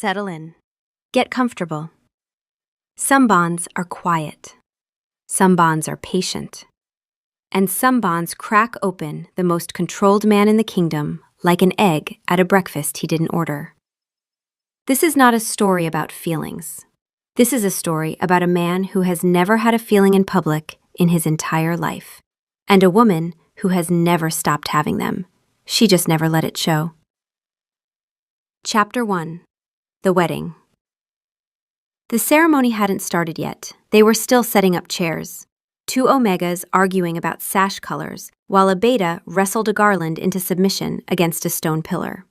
Settle in. Get comfortable. Some bonds are quiet. Some bonds are patient. And some bonds crack open the most controlled man in the kingdom like an egg at a breakfast he didn't order. This is not a story about feelings. This is a story about a man who has never had a feeling in public in his entire life, and a woman who has never stopped having them. She just never let it show. Chapter 1. The Wedding. The ceremony hadn't started yet. They were still setting up chairs. Two omegas arguing about sash colors, while a beta wrestled a garland into submission against a stone pillar.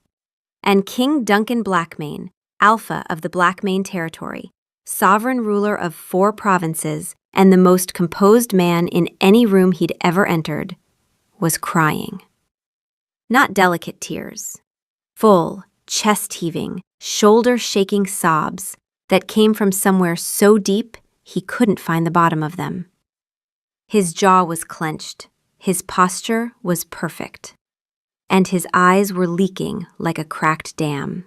And King Duncan Blackmane, alpha of the Blackmane territory, sovereign ruler of 4 provinces and the most composed man in any room he'd ever entered, was crying. Not delicate tears. Full, chest-heaving, shoulder-shaking sobs that came from somewhere so deep he couldn't find the bottom of them. His jaw was clenched, his posture was perfect, and his eyes were leaking like a cracked dam.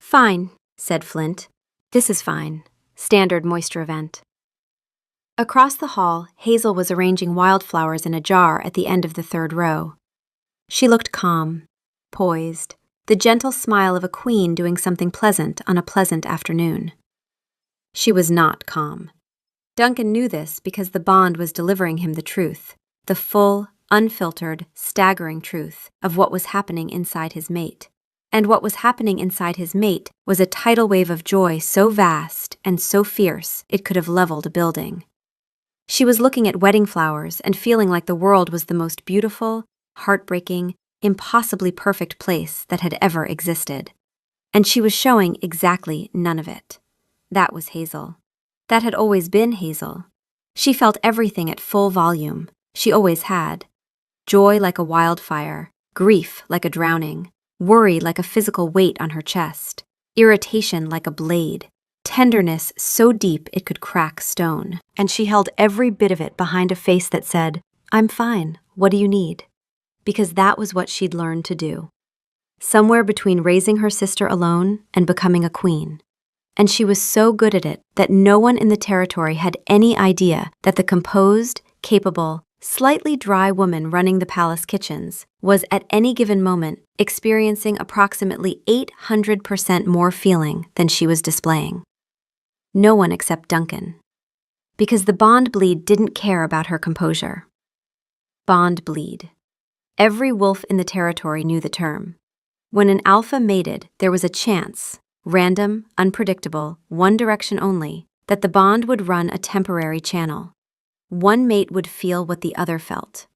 "Fine," said Flint. "This is fine. Standard moisture event." Across the hall, Hazel was arranging wildflowers in a jar at the end of the 3rd row. She looked calm, poised, the gentle smile of a queen doing something pleasant on a pleasant afternoon. She was not calm. Duncan knew this because the bond was delivering him the truth, the full, unfiltered, staggering truth of what was happening inside his mate. And what was happening inside his mate was a tidal wave of joy so vast and so fierce it could have leveled a building. She was looking at wedding flowers and feeling like the world was the most beautiful, heartbreaking, impossibly perfect place that had ever existed. And she was showing exactly none of it. That was Hazel. That had always been Hazel. She felt everything at full volume. She always had. Joy like a wildfire, grief like a drowning, worry like a physical weight on her chest, irritation like a blade, tenderness so deep it could crack stone. And she held every bit of it behind a face that said, "I'm fine, what do you need?" Because that was what she'd learned to do. Somewhere between raising her sister alone and becoming a queen. And she was so good at it that no one in the territory had any idea that the composed, capable, slightly dry woman running the palace kitchens was at any given moment experiencing approximately 800% more feeling than she was displaying. No one except Duncan. Because the bond bleed didn't care about her composure. Bond bleed. Every wolf in the territory knew the term. When an alpha mated, there was a chance, random, unpredictable, one direction only, that the bond would run a temporary channel. One mate would feel what the other felt.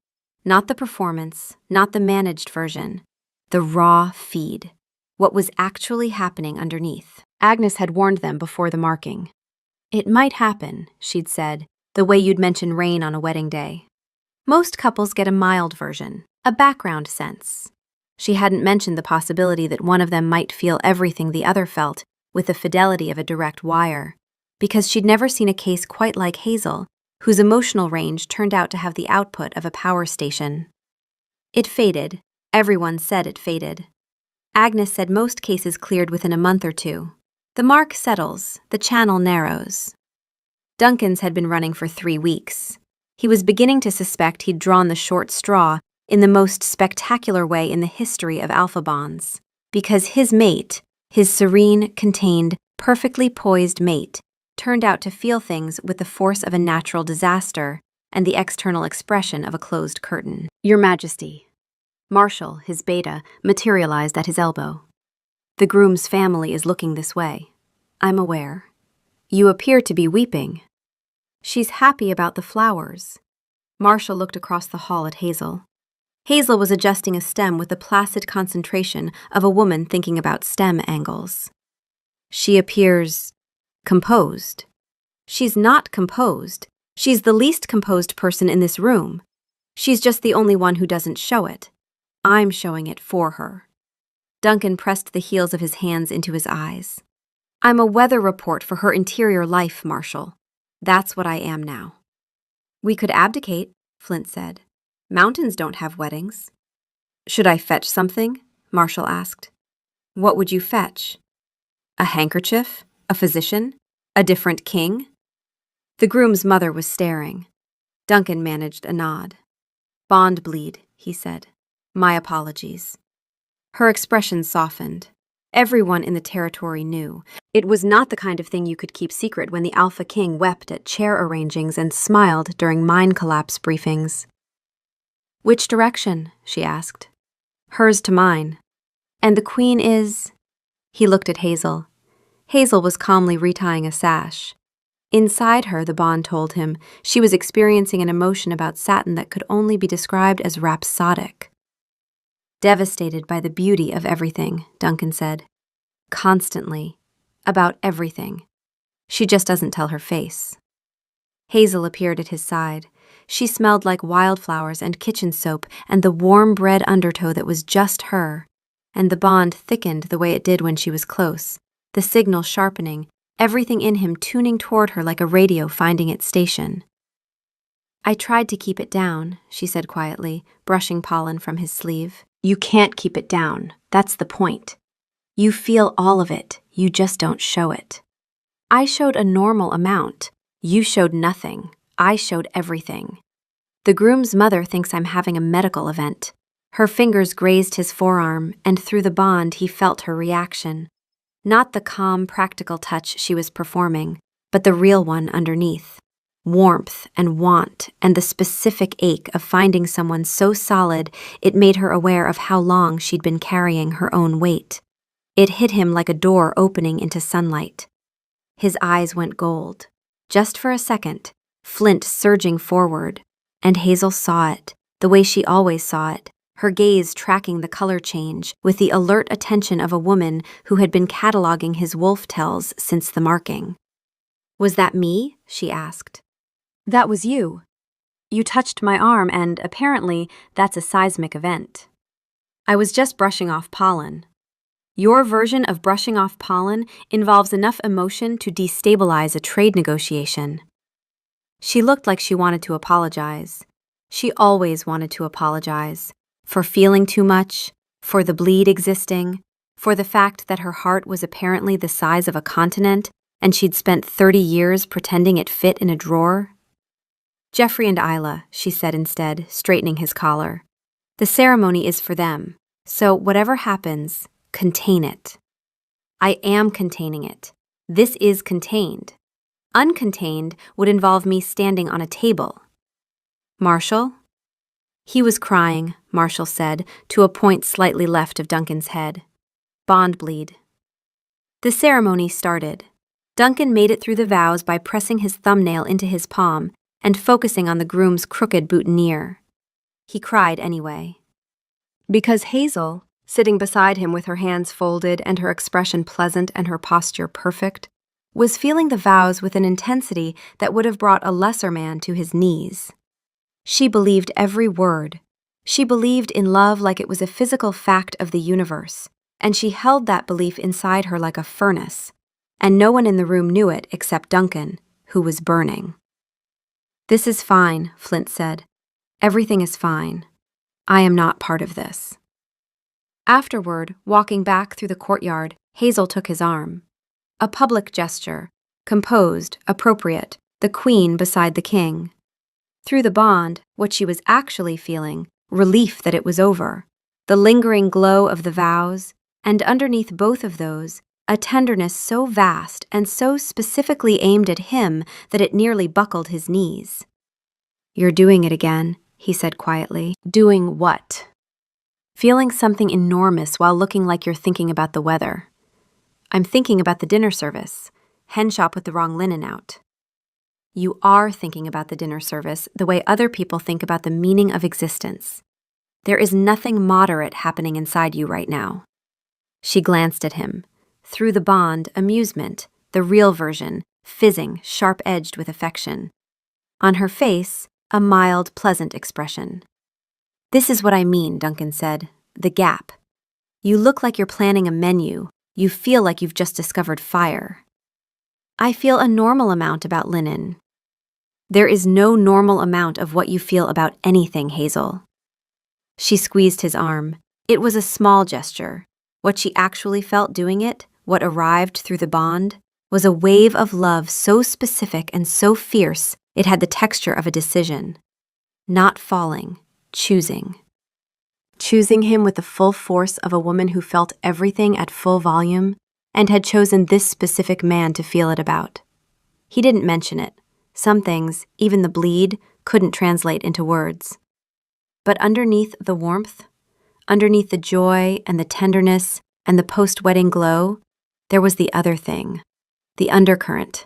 Not the performance, not the managed version. The raw feed. What was actually happening underneath. Agnes had warned them before the marking. "It might happen," she'd said, "the way you'd mention rain on a wedding day. Most couples get a mild version, a background sense." She hadn't mentioned the possibility that one of them might feel everything the other felt with the fidelity of a direct wire, because she'd never seen a case quite like Hazel, whose emotional range turned out to have the output of a power station. It faded. Everyone said it faded. Agnes said most cases cleared within a month or 2. The mark settles, the channel narrows. Duncan's had been running for 3 weeks. He was beginning to suspect he'd drawn the short straw in the most spectacular way in the history of alpha bonds, because his mate, his serene, contained, perfectly poised mate, turned out to feel things with the force of a natural disaster and the external expression of a closed curtain. "Your Majesty." Marshall, his beta, materialized at his elbow. "The groom's family is looking this way. I'm aware. You appear to be weeping." "She's happy about the flowers." Marshall looked across the hall at Hazel. Hazel was adjusting a stem with the placid concentration of a woman thinking about stem angles. "She appears composed." "She's not composed. She's the least composed person in this room. She's just the only one who doesn't show it. I'm showing it for her." Duncan pressed the heels of his hands into his eyes. "I'm a weather report for her interior life, Marshall. That's what I am now." "We could abdicate," Flint said. "Mountains don't have weddings." "Should I fetch something?" Marshall asked. "What would you fetch?" A handkerchief? A physician? A different king? The groom's mother was staring. Duncan managed a nod. Bond bleed, he said. My apologies. Her expression softened. Everyone in the territory knew. It was not the kind of thing you could keep secret when the Alpha King wept at chair arrangings and smiled during mine collapse briefings. Which direction? She asked. Hers to mine. And the Queen is… He looked at Hazel. Hazel was calmly retying a sash. Inside her, the Bond told him, she was experiencing an emotion about satin that could only be described as rhapsodic. Devastated by the beauty of everything, Duncan said. Constantly. About everything. She just doesn't tell her face. Hazel appeared at his side. She smelled like wildflowers and kitchen soap and the warm bread undertow that was just her. And the bond thickened the way it did when she was close, the signal sharpening, everything in him tuning toward her like a radio finding its station. I tried to keep it down, she said quietly, brushing pollen from his sleeve. You can't keep it down. That's the point. You feel all of it. You just don't show it. I showed a normal amount. You showed nothing. I showed everything. The groom's mother thinks I'm having a medical event. Her fingers grazed his forearm, and through the bond he felt her reaction. Not the calm, practical touch she was performing, but the real one underneath. Warmth and want and the specific ache of finding someone so solid it made her aware of how long she'd been carrying her own weight. It hit him like a door opening into sunlight. His eyes went gold. Just for a second, Flint surging forward, and Hazel saw it, the way she always saw it, her gaze tracking the color change with the alert attention of a woman who had been cataloging his wolf tells since the marking. Was that me? She asked. That was you. You touched my arm and, apparently, that's a seismic event. I was just brushing off pollen. Your version of brushing off pollen involves enough emotion to destabilize a trade negotiation. She looked like she wanted to apologize. She always wanted to apologize. For feeling too much, for the bleed existing, for the fact that her heart was apparently the size of a continent and she'd spent 30 years pretending it fit in a drawer. Jeffrey and Isla, she said instead, straightening his collar. The ceremony is for them, so whatever happens, contain it. I am containing it. This is contained. Uncontained would involve me standing on a table. Marshall? He was crying, Marshall said, to a point slightly left of Duncan's head. Bond bleed. The ceremony started. Duncan made it through the vows by pressing his thumbnail into his palm and focusing on the groom's crooked boutonniere. He cried anyway. Because Hazel, sitting beside him with her hands folded and her expression pleasant and her posture perfect, was feeling the vows with an intensity that would have brought a lesser man to his knees. She believed every word. She believed in love like it was a physical fact of the universe, and she held that belief inside her like a furnace, and no one in the room knew it except Duncan, who was burning. This is fine, Flint said. Everything is fine. I am not part of this. Afterward, walking back through the courtyard, Hazel took his arm. A public gesture, composed, appropriate, the Queen beside the King. Through the bond, what she was actually feeling, relief that it was over, the lingering glow of the vows, and underneath both of those, a tenderness so vast and so specifically aimed at him that it nearly buckled his knees. You're doing it again, he said quietly. Doing what? Feeling something enormous while looking like you're thinking about the weather. I'm thinking about the dinner service. Hen shop with the wrong linen out. You are thinking about the dinner service the way other people think about the meaning of existence. There is nothing moderate happening inside you right now. She glanced at him. Through the bond, amusement, the real version, fizzing, sharp-edged with affection. On her face, a mild, pleasant expression. This is what I mean, Duncan said. The gap. You look like you're planning a menu. You feel like you've just discovered fire. I feel a normal amount about linen. There is no normal amount of what you feel about anything, Hazel. She squeezed his arm. It was a small gesture. What she actually felt doing it what arrived through the bond, was a wave of love so specific and so fierce it had the texture of a decision. Not falling, choosing. Choosing him with the full force of a woman who felt everything at full volume and had chosen this specific man to feel it about. He didn't mention it. Some things, even the bleed, couldn't translate into words. But underneath the warmth, underneath the joy and the tenderness and the post-wedding glow, there was the other thing, the undercurrent.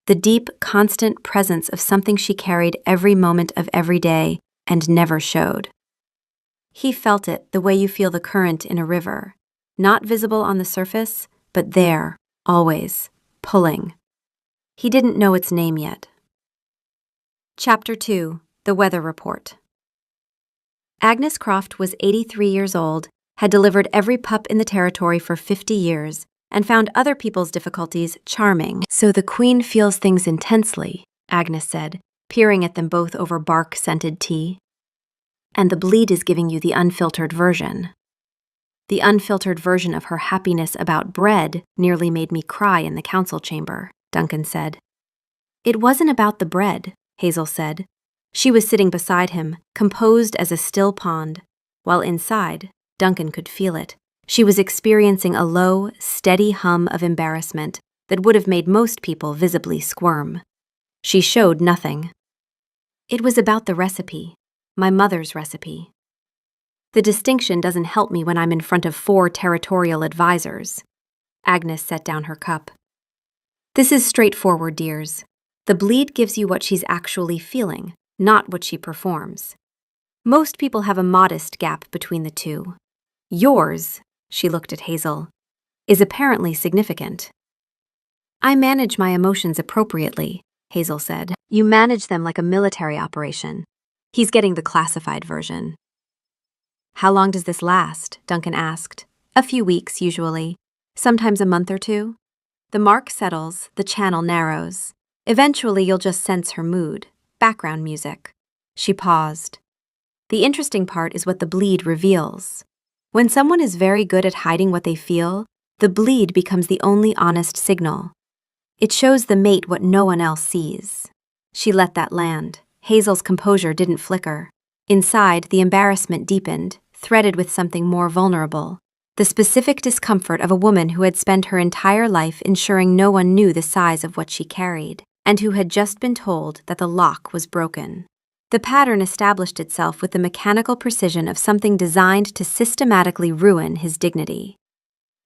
The deep, constant presence of something she carried every moment of every day and never showed. He felt it the way you feel the current in a river, not visible on the surface, but there, always, pulling. He didn't know its name yet. Chapter 2. The Weather Report. Agnes Croft was 83 years old, had delivered every pup in the territory for 50 years, and found other people's difficulties charming. So the Queen feels things intensely, Agnes said, peering at them both over bark-scented tea. And the bleed is giving you the unfiltered version. The unfiltered version of her happiness about bread nearly made me cry in the council chamber, Duncan said. It wasn't about the bread, Hazel said. She was sitting beside him, composed as a still pond, while inside, Duncan could feel it. She was experiencing a low, steady hum of embarrassment that would have made most people visibly squirm. She showed nothing. It was about the recipe, my mother's recipe. The distinction doesn't help me when I'm in front of 4 territorial advisors. Agnes set down her cup. This is straightforward, dears. The bleed gives you what she's actually feeling, not what she performs. Most people have a modest gap between the two. Yours, she looked at Hazel, is apparently significant. I manage my emotions appropriately, Hazel said. You manage them like a military operation. He's getting the classified version. How long does this last? Duncan asked. A few weeks, usually. Sometimes a month or 2. The mark settles, the channel narrows. Eventually, you'll just sense her mood. Background music. She paused. The interesting part is what the bleed reveals. When someone is very good at hiding what they feel, the bleed becomes the only honest signal. It shows the mate what no one else sees. She let that land. Hazel's composure didn't flicker. Inside, the embarrassment deepened, threaded with something more vulnerable. The specific discomfort of a woman who had spent her entire life ensuring no one knew the size of what she carried, and who had just been told that the lock was broken. The pattern established itself with the mechanical precision of something designed to systematically ruin his dignity.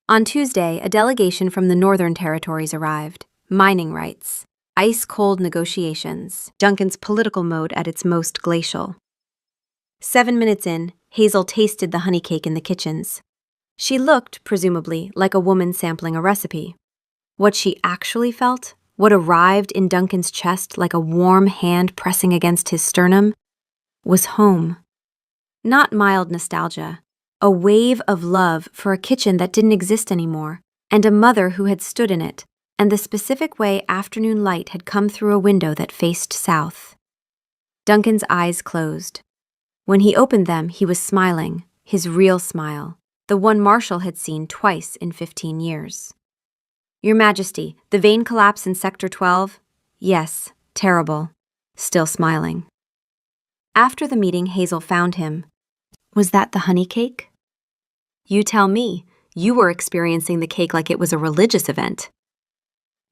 On Tuesday, a delegation from the Northern Territories arrived. Mining rights. Ice-cold negotiations. Duncan's political mode at its most glacial. 7 minutes in, Hazel tasted the honey cake in the kitchens. She looked, presumably, like a woman sampling a recipe. What she actually felt, what arrived in Duncan's chest like a warm hand pressing against his sternum, was home. Not mild nostalgia, a wave of love for a kitchen that didn't exist anymore, and a mother who had stood in it, and the specific way afternoon light had come through a window that faced south. Duncan's eyes closed. When he opened them, he was smiling, his real smile, the one Marshall had seen twice in 15 years. Your Majesty, the vein collapse in Sector 12? Yes, terrible. Still smiling. After the meeting, Hazel found him. Was that the honey cake? You tell me. You were experiencing the cake like it was a religious event.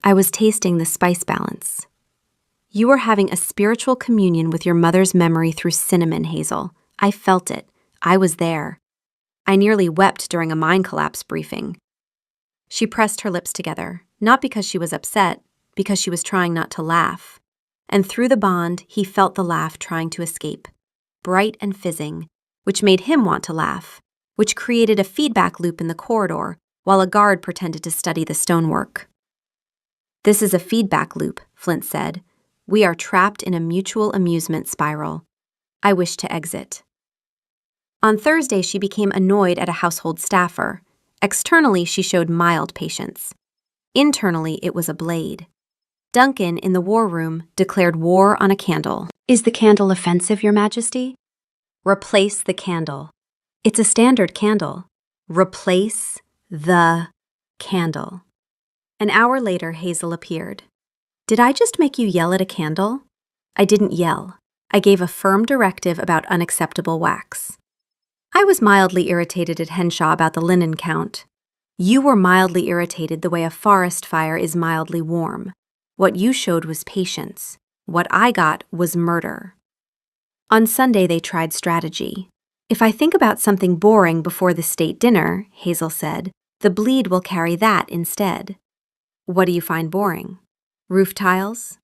I was tasting the spice balance. You were having a spiritual communion with your mother's memory through cinnamon, Hazel. I felt it. I was there. I nearly wept during a mine collapse briefing. She pressed her lips together, not because she was upset, because she was trying not to laugh. And through the bond, he felt the laugh trying to escape, bright and fizzing, which made him want to laugh, which created a feedback loop in the corridor while a guard pretended to study the stonework. This is a feedback loop, Flint said. We are trapped in a mutual amusement spiral. I wish to exit. On Thursday, she became annoyed at a household staffer. Externally, she showed mild patience. Internally, it was a blade. Duncan, in the war room, declared war on a candle. Is the candle offensive, Your Majesty? Replace the candle. It's a standard candle. Replace the Candle. An hour later, Hazel appeared. Did I just make you yell at a candle? I didn't yell. I gave a firm directive about unacceptable wax. I was mildly irritated at Henshaw about the linen count. You were mildly irritated the way a forest fire is mildly warm. What you showed was patience. What I got was murder. On Sunday, they tried strategy. If I think about something boring before the state dinner, Hazel said, the bleed will carry that instead. What do you find boring? Roof tiles?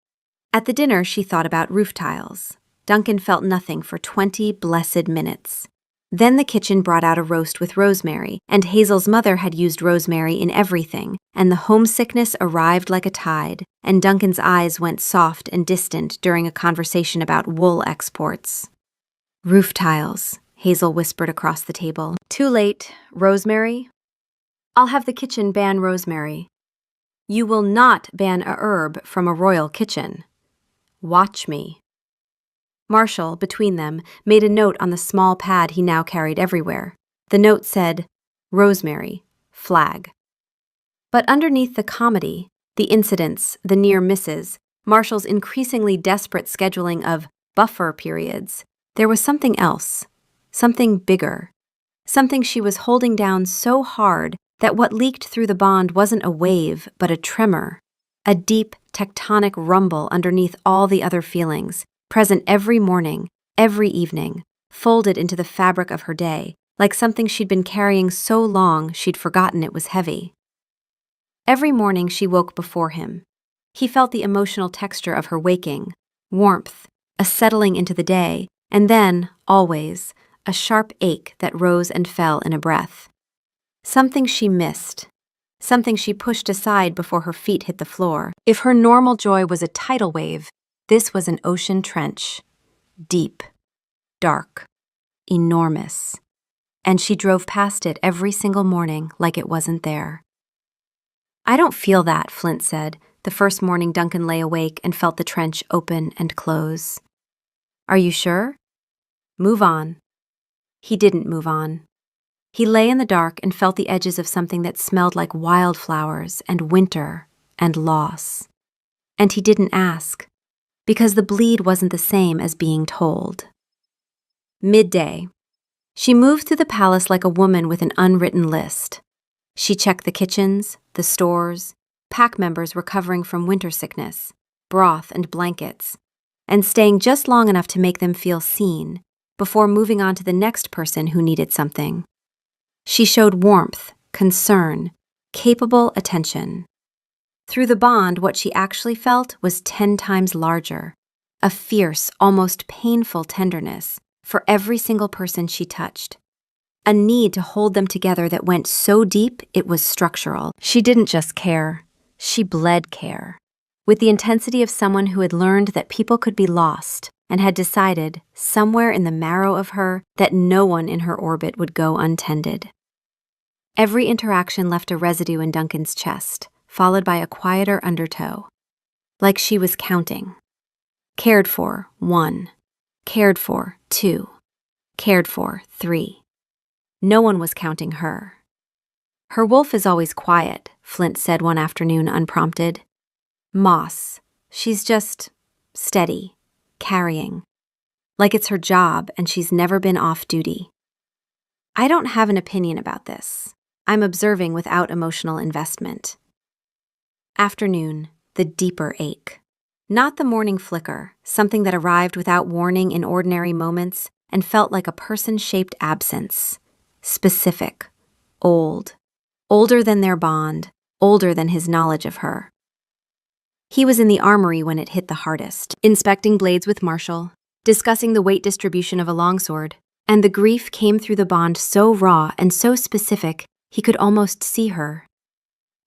At the dinner, she thought about roof tiles. Duncan felt nothing for 20 blessed minutes. Then the kitchen brought out a roast with rosemary, and Hazel's mother had used rosemary in everything, and the homesickness arrived like a tide, and Duncan's eyes went soft and distant during a conversation about wool exports. Roof tiles, Hazel whispered across the table. Too late. Rosemary? I'll have the kitchen ban rosemary. You will not ban a herb from a royal kitchen. Watch me. Marshall, between them, made a note on the small pad he now carried everywhere. The note said, Rosemary, flag. But underneath the comedy, the incidents, the near misses, Marshall's increasingly desperate scheduling of buffer periods, there was something else, something bigger, something she was holding down so hard that what leaked through the bond wasn't a wave, but a tremor, a deep tectonic rumble underneath all the other feelings, present every morning, every evening, folded into the fabric of her day, like something she'd been carrying so long she'd forgotten it was heavy. Every morning she woke before him. He felt the emotional texture of her waking, warmth, a settling into the day, and then, always, a sharp ache that rose and fell in a breath. Something she missed, something she pushed aside before her feet hit the floor. If her normal joy was a tidal wave, this was an ocean trench, deep, dark, enormous, and she drove past it every single morning like it wasn't there. I don't feel that, Flint said, the first morning Duncan lay awake and felt the trench open and close. Are you sure? Move on. He didn't move on. He lay in the dark and felt the edges of something that smelled like wildflowers and winter and loss. And he didn't ask, because the bleed wasn't the same as being told. Midday. She moved through the palace like a woman with an unwritten list. She checked the kitchens, the stores, pack members recovering from winter sickness, broth and blankets, and staying just long enough to make them feel seen before moving on to the next person who needed something. She showed warmth, concern, capable attention. Through the bond, what she actually felt was 10 times larger, a fierce, almost painful tenderness for every single person she touched. A need to hold them together that went so deep it was structural. She didn't just care, she bled care, with the intensity of someone who had learned that people could be lost and had decided, somewhere in the marrow of her, that no one in her orbit would go untended. Every interaction left a residue in Duncan's chest, followed by a quieter undertow, like she was counting. Cared for, 1. Cared for, 2. Cared for, 3. No one was counting her. Her wolf is always quiet, Flint said one afternoon unprompted. Moss. She's just steady, carrying. Like it's her job and she's never been off duty. I don't have an opinion about this. I'm observing without emotional investment. Afternoon, the deeper ache. Not the morning flicker, something that arrived without warning in ordinary moments and felt like a person-shaped absence. Specific, old, older than their bond, older than his knowledge of her. He was in the armory when it hit the hardest, inspecting blades with Marshall, discussing the weight distribution of a longsword, and the grief came through the bond so raw and so specific he could almost see her.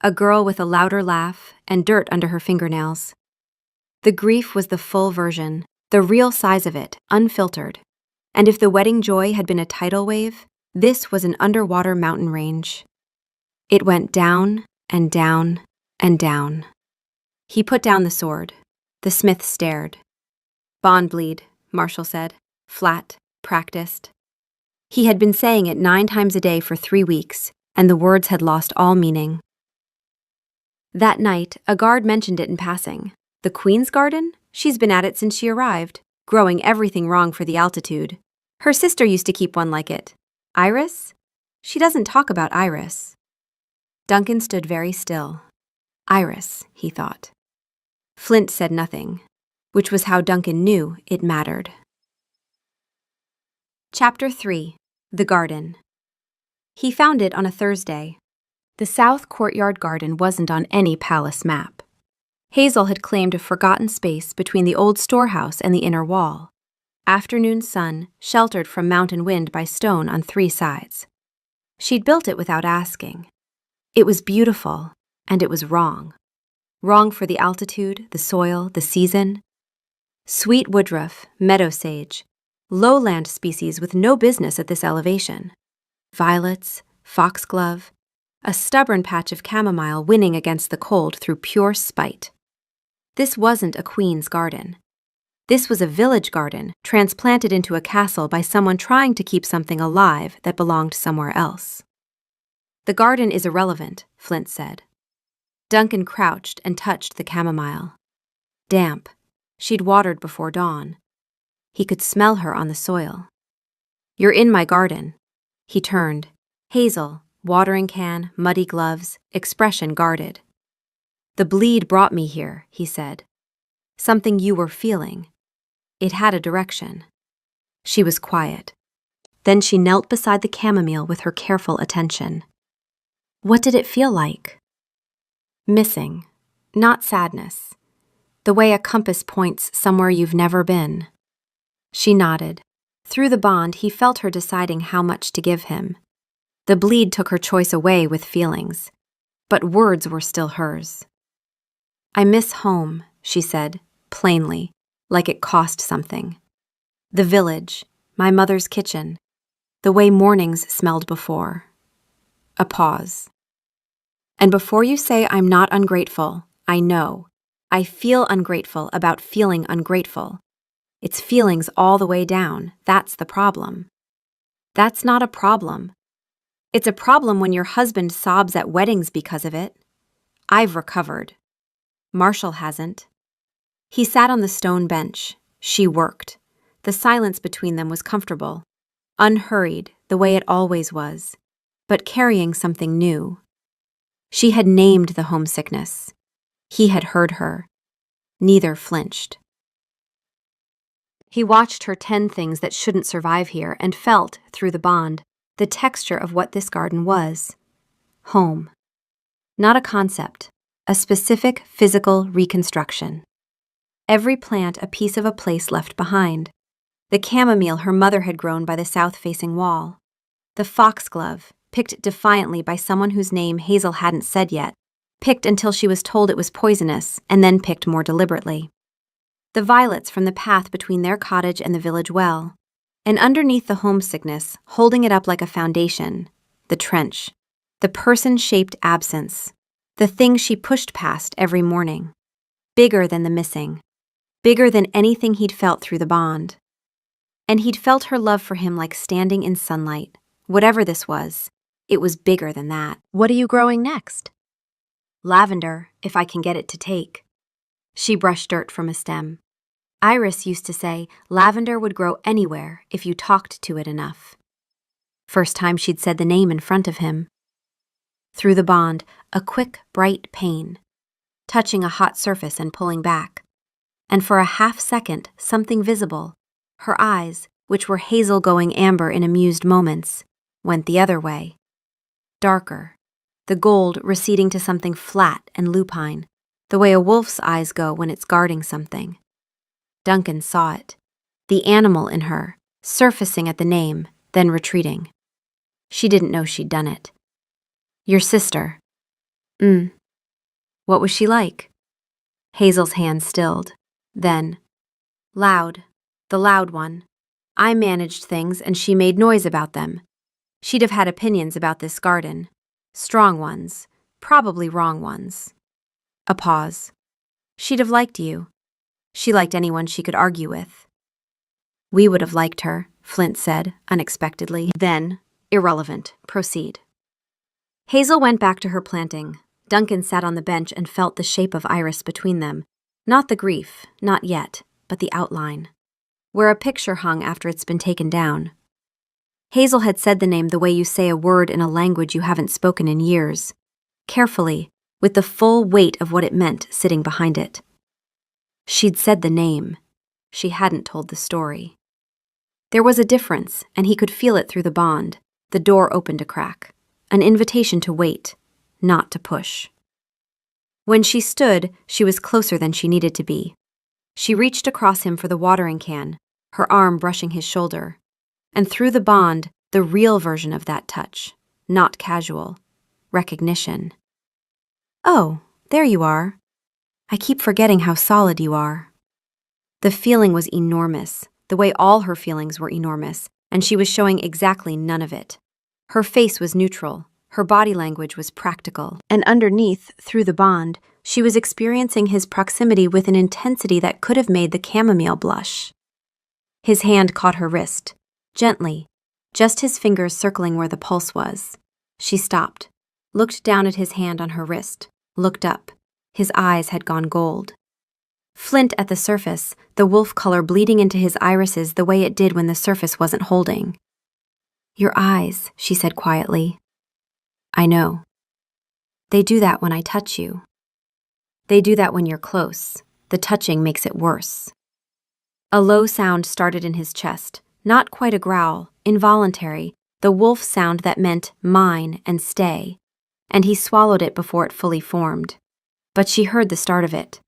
A girl with a louder laugh and dirt under her fingernails. The grief was the full version, the real size of it, unfiltered. And if the wedding joy had been a tidal wave, this was an underwater mountain range. It went down and down and down. He put down the sword. The smith stared. Bond bleed, Marshall said, flat, practiced. He had been saying it 9 times a day for 3 weeks, and the words had lost all meaning. That night, a guard mentioned it in passing. The Queen's garden? She's been at it since she arrived, growing everything wrong for the altitude. Her sister used to keep one like it. Iris? She doesn't talk about Iris. Duncan stood very still. Iris, he thought. Flint said nothing, which was how Duncan knew it mattered. Chapter 3. The Garden. He found it on a Thursday. The south courtyard garden wasn't on any palace map. Hazel had claimed a forgotten space between the old storehouse and the inner wall. Afternoon sun, sheltered from mountain wind by stone on 3 sides. She'd built it without asking. It was beautiful, and it was wrong. Wrong for the altitude, the soil, the season. Sweet woodruff, meadow sage, lowland species with no business at this elevation. Violets, foxglove, a stubborn patch of chamomile winning against the cold through pure spite. This wasn't a queen's garden. This was a village garden transplanted into a castle by someone trying to keep something alive that belonged somewhere else. The garden is irrelevant, Flint said. Duncan crouched and touched the chamomile. Damp. She'd watered before dawn. He could smell her on the soil. You're in my garden. He turned. Hazel, watering can, muddy gloves, expression guarded. The bleed brought me here, he said. Something you were feeling. It had a direction. She was quiet. Then she knelt beside the chamomile with her careful attention. What did it feel like? Missing, not sadness. The way a compass points somewhere you've never been. She nodded. Through the bond, he felt her deciding how much to give him. The bleed took her choice away with feelings, but words were still hers. I miss home, she said, plainly, like it cost something. The village, my mother's kitchen, the way mornings smelled before. A pause. And before you say I'm not ungrateful, I know. I feel ungrateful about feeling ungrateful. It's feelings all the way down. That's the problem. That's not a problem. It's a problem when your husband sobs at weddings because of it. I've recovered. Marshall hasn't. He sat on the stone bench. She worked. The silence between them was comfortable, unhurried, the way it always was, but carrying something new. She had named the homesickness. He had heard her. Neither flinched. He watched her tend things that shouldn't survive here and felt, through the bond, the texture of what this garden was. Home. Not a concept, a specific physical reconstruction. Every plant a piece of a place left behind. The chamomile her mother had grown by the south-facing wall. The foxglove, picked defiantly by someone whose name Hazel hadn't said yet, picked until she was told it was poisonous, and then picked more deliberately. The violets from the path between their cottage and the village well, and underneath the homesickness, holding it up like a foundation, the trench, the person-shaped absence, the thing she pushed past every morning, bigger than the missing, bigger than anything he'd felt through the bond. And he'd felt her love for him like standing in sunlight. Whatever this was, it was bigger than that. What are you growing next? Lavender, if I can get it to take. She brushed dirt from a stem. Iris used to say lavender would grow anywhere if you talked to it enough. First time she'd said the name in front of him. Through the bond, a quick, bright pain, touching a hot surface and pulling back. And for a half-second, something visible. Her eyes, which were hazel going amber in amused moments, went the other way. Darker, the gold receding to something flat and lupine, the way a wolf's eyes go when it's guarding something. Duncan saw it, the animal in her, surfacing at the name, then retreating. She didn't know she'd done it. Your sister. What was she like? Hazel's hand stilled. Then, loud, the loud one. I managed things and she made noise about them. She'd have had opinions about this garden. Strong ones, probably wrong ones. A pause. She'd have liked you. She liked anyone she could argue with. We would have liked her, Flint said, unexpectedly. Then, irrelevant, proceed. Hazel went back to her planting. Duncan sat on the bench and felt the shape of Iris between them. Not the grief, not yet, but the outline. Where a picture hung after it's been taken down. Hazel had said the name the way you say a word in a language you haven't spoken in years. Carefully, with the full weight of what it meant sitting behind it. She'd said the name. She hadn't told the story. There was a difference, and he could feel it through the bond. The door opened a crack. An invitation to wait, not to push. When she stood, she was closer than she needed to be. She reached across him for the watering can, her arm brushing his shoulder. And through the bond, the real version of that touch, not casual, recognition. Oh, there you are. I keep forgetting how solid you are. The feeling was enormous, the way all her feelings were enormous, and she was showing exactly none of it. Her face was neutral, her body language was practical, and underneath, through the bond, she was experiencing his proximity with an intensity that could have made the chamomile blush. His hand caught her wrist, gently, just his fingers circling where the pulse was. She stopped, looked down at his hand on her wrist, looked up. His eyes had gone gold. Flint at the surface, the wolf color bleeding into his irises the way it did when the surface wasn't holding. Your eyes, she said quietly. I know. They do that when I touch you. They do that when you're close. The touching makes it worse. A low sound started in his chest, not quite a growl, involuntary, the wolf sound that meant mine and stay, and he swallowed it before it fully formed. But she heard the start of it.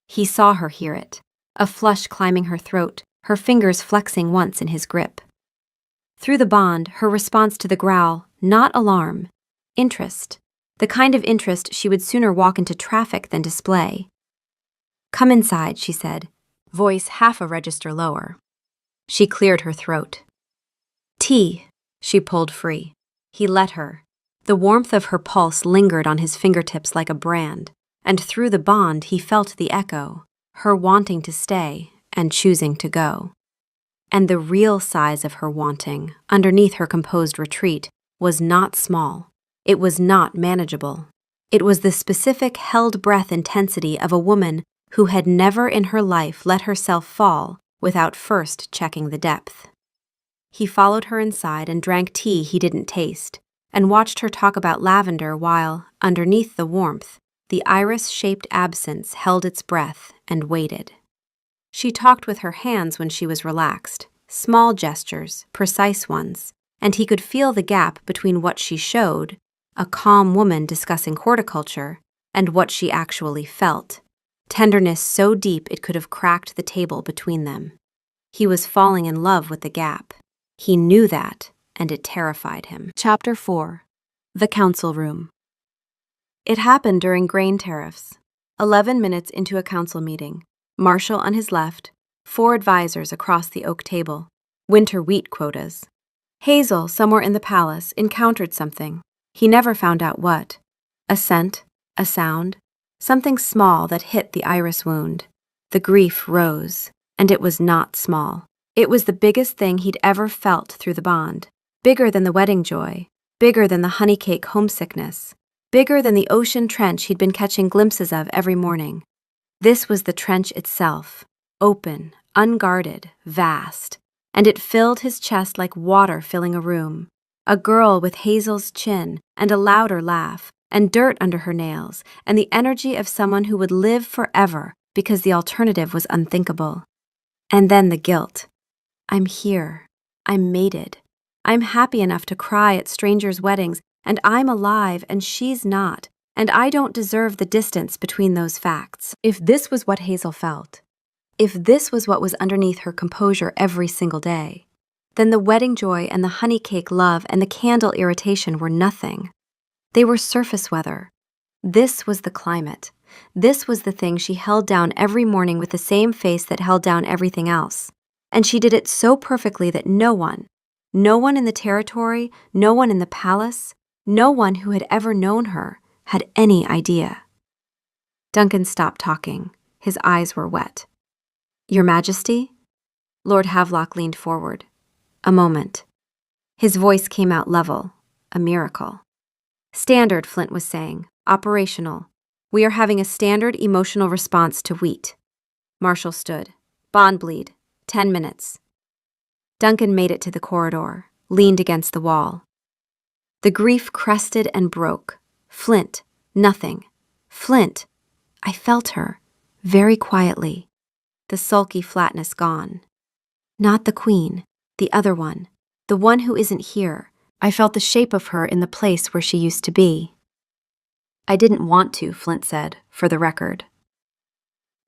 He saw her hear it, a flush climbing her throat, her fingers flexing once in his grip. Through the bond, her response to the growl, not alarm, interest, the kind of interest she would sooner walk into traffic than display. Come inside, she said, voice half a register lower. She cleared her throat. Tea, she pulled free. He let her. The warmth of her pulse lingered on his fingertips like a brand, and through the bond he felt the echo, her wanting to stay and choosing to go. And the real size of her wanting, underneath her composed retreat, was not small. It was not manageable. It was the specific held breath intensity of a woman who had never in her life let herself fall without first checking the depth. He followed her inside and drank tea he didn't taste, and watched her talk about lavender while, underneath the warmth, the iris-shaped absence held its breath and waited. She talked with her hands when she was relaxed, small gestures, precise ones, and he could feel the gap between what she showed, a calm woman discussing horticulture, and what she actually felt, tenderness so deep it could have cracked the table between them. He was falling in love with the gap. He knew that, and it terrified him. Chapter 4. The Council Room. It happened during grain tariffs. 11 minutes into a council meeting. Marshall on his left, 4 advisors across the oak table. Winter wheat quotas. Hazel, somewhere in the palace, encountered something. He never found out what. A scent, a sound, something small that hit the iris wound. The grief rose, and it was not small. It was the biggest thing he'd ever felt through the bond. Bigger than the wedding joy, bigger than the honeycake homesickness, bigger than the ocean trench he'd been catching glimpses of every morning. This was the trench itself, open, unguarded, vast, and it filled his chest like water filling a room. A girl with Hazel's chin and a louder laugh, and dirt under her nails, and the energy of someone who would live forever because the alternative was unthinkable. And then the guilt. I'm here. I'm mated. I'm happy enough to cry at strangers' weddings, and I'm alive and she's not, and I don't deserve the distance between those facts. If this was what Hazel felt, if this was what was underneath her composure every single day, then the wedding joy and the honeycake love and the candle irritation were nothing. They were surface weather. This was the climate. This was the thing she held down every morning with the same face that held down everything else. And she did it so perfectly that no one in the territory, no one in the palace, no one who had ever known her had any idea. Duncan stopped talking. His eyes were wet. Your Majesty? Lord Havelock leaned forward. A moment. His voice came out level. A miracle. Standard, Flint was saying. Operational. We are having a standard emotional response to wheat. Marshall stood. Bond bleed. 10 minutes. Duncan made it to the corridor, leaned against the wall. The grief crested and broke. Flint. Nothing. Flint. I felt her, very quietly. The sulky flatness gone. Not the queen, the other one, the one who isn't here. I felt the shape of her in the place where she used to be. I didn't want to, Flint said, for the record.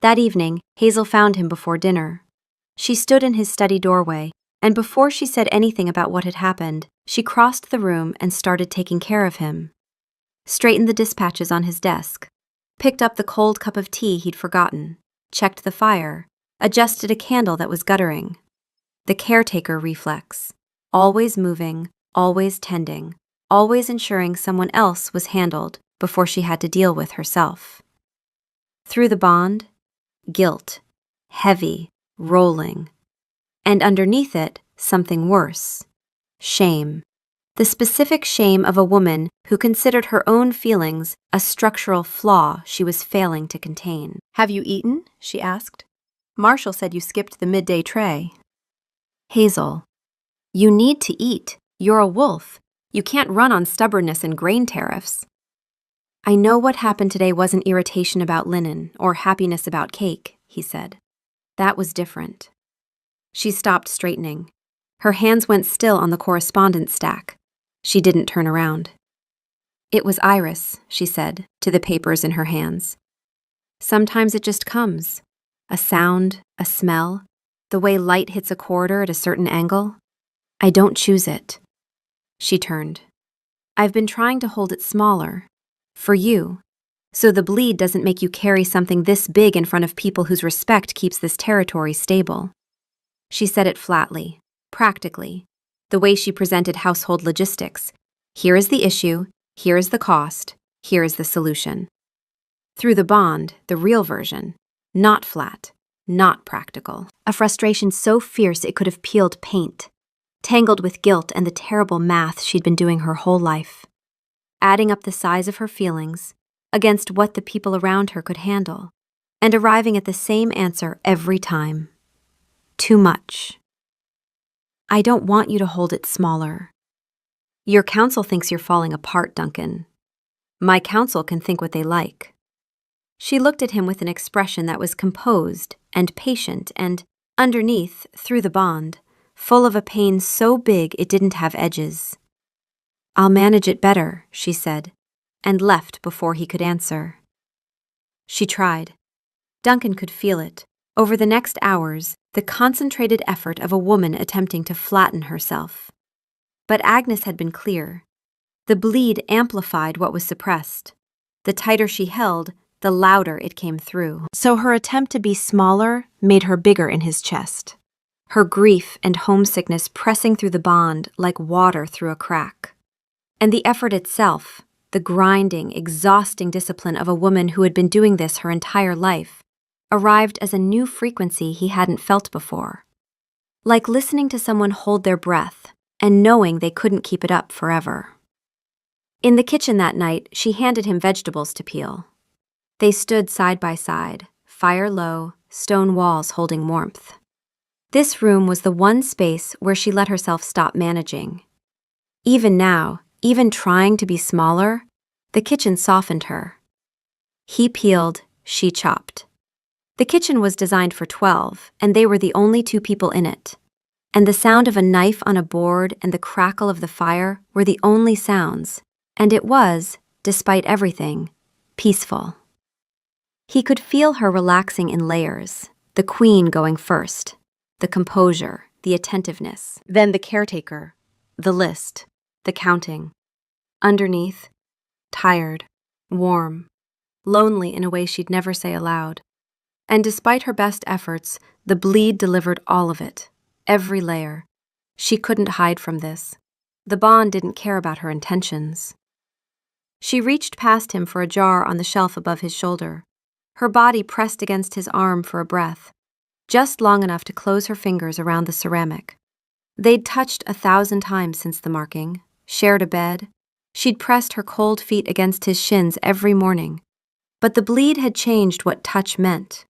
That evening, Hazel found him before dinner. She stood in his study doorway, and before she said anything about what had happened, she crossed the room and started taking care of him. Straightened the dispatches on his desk, picked up the cold cup of tea he'd forgotten, checked the fire, adjusted a candle that was guttering. The caretaker reflex, always moving, always tending, always ensuring someone else was handled before she had to deal with herself. Through the bond, guilt, heavy, rolling. And underneath it, something worse, shame. The specific shame of a woman who considered her own feelings a structural flaw she was failing to contain. Have you eaten? She asked. Marshall said you skipped the midday tray. Hazel. You need to eat. You're a wolf. You can't run on stubbornness and grain tariffs. I know what happened today wasn't irritation about linen or happiness about cake, he said. That was different. She stopped straightening. Her hands went still on the correspondence stack. She didn't turn around. It was Iris, she said, to the papers in her hands. Sometimes it just comes. A sound, a smell, the way light hits a corridor at a certain angle. I don't choose it. She turned. I've been trying to hold it smaller. For you. So the bleed doesn't make you carry something this big in front of people whose respect keeps this territory stable. She said it flatly, practically, the way she presented household logistics. Here is the issue, here is the cost, here is the solution. Through the bond, the real version, not flat, not practical. A frustration so fierce it could have peeled paint, tangled with guilt and the terrible math she'd been doing her whole life. Adding up the size of her feelings against what the people around her could handle, and arriving at the same answer every time. Too much. I don't want you to hold it smaller. Your council thinks you're falling apart, Duncan. My council can think what they like. She looked at him with an expression that was composed and patient and, underneath, through the bond, full of a pain so big it didn't have edges. I'll manage it better, she said, and left before he could answer. She tried. Duncan could feel it. Over the next hours, the concentrated effort of a woman attempting to flatten herself. But Agnes had been clear. The bleed amplified what was suppressed. The tighter she held, the louder it came through. So her attempt to be smaller made her bigger in his chest. Her grief and homesickness pressing through the bond like water through a crack. And the effort itself, the grinding, exhausting discipline of a woman who had been doing this her entire life, arrived as a new frequency he hadn't felt before. Like listening to someone hold their breath and knowing they couldn't keep it up forever. In the kitchen that night, she handed him vegetables to peel. They stood side by side, fire low, stone walls holding warmth. This room was the one space where she let herself stop managing. Even now, even trying to be smaller, the kitchen softened her. He peeled, she chopped. The kitchen was designed for 12, and they were the only two people in it. And the sound of a knife on a board and the crackle of the fire were the only sounds, and it was, despite everything, peaceful. He could feel her relaxing in layers, the queen going first, the composure, the attentiveness, then the caretaker, the list, the counting. Underneath, tired, warm, lonely in a way she'd never say aloud. And despite her best efforts, the bleed delivered all of it, every layer. She couldn't hide from this. The bond didn't care about her intentions. She reached past him for a jar on the shelf above his shoulder, her body pressed against his arm for a breath, just long enough to close her fingers around the ceramic. They'd touched 1,000 times since the marking, shared a bed, She'd pressed her cold feet against his shins every morning. But the bleed had changed what touch meant.